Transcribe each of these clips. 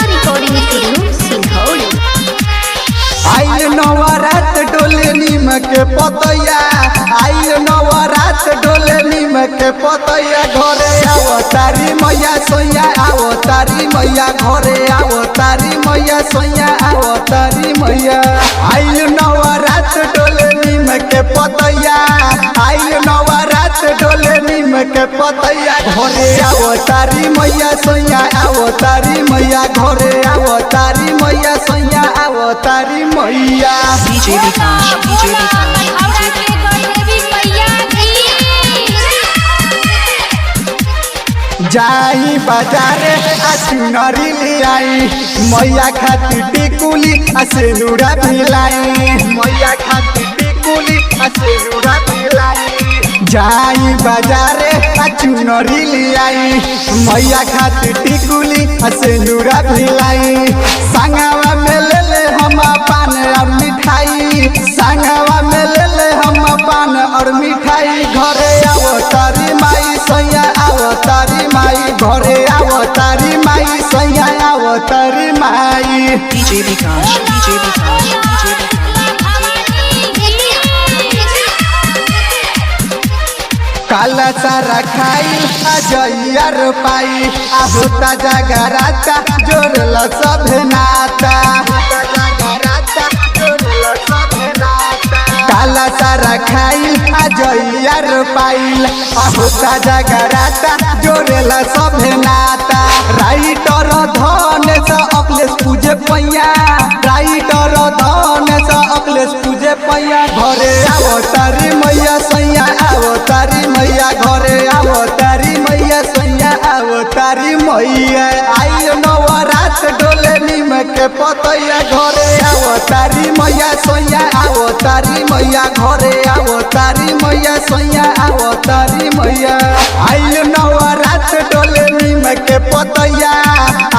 recording studio Silhauri। आइल नवरात डोले नीम के पतैया, आइल नवरात डोले नीम के पतैया। घरे आओ तारी मैया सोया, आओ तारी मैया घरे आओ तारी मैया सोया, आओ तारी मैया। आइल नवरात डोले नीम के पतैया, आइल नवरात डोले नीम के पतैया। घरे आओ तारी मैया सोया, आओ तारी मैया घरे आओ तारी मैया सोया, आओ तारी मैया। जाई बाजारे चुनरी ले आई, मैया खातिर टिकुली सिंदूरा पिलाई, मैया खातिर टिकुली सिंदूरा पिलाई। जाई बाजारे चुनरी ले आई, मैया खातिर टिकुली सिंदूरा पिलाई। संगवा में ले ले हम पान और मिठाई, संगवा में ले ले हम पान और मिठाई। घरे आओ तारी माई सैया, आओ तारी माई घरे आओ तारी माई सैया, आओ तारी माई। काला सारा खाई अजैया रोपाई, होता जगराता जोड़ला सब नाता, काला सारा खाई अजैया रोपाई, होता जगराता जोड़ला सब नाता। राइटर धन से अखिलेश पूजे पैया, राइटर धन से अखिलेश पूजे पैया। घरे आओ तारी मैया सैया, आओ तारी मैया घरे आओ तारी मैया सैया, आओ तारी मैया। आइल नवरात डोले नीम के पतैया। घरे आओ तारी मैया सैया, आओ तारी मैया घरे आओ तारी मैया सैया, आओ तारी मैया। आइल नवरात डोले नीम के पतैया,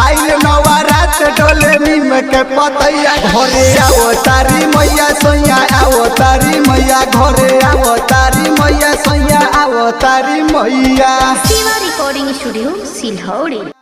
आइल नवरात डोले नीम के पतैया। घरे आओ तारी मैया सैया, आओ तारी मैया घरे आओ तारी मैया सैया, आओ तारी मैया। Shiva recording studio Silhauri।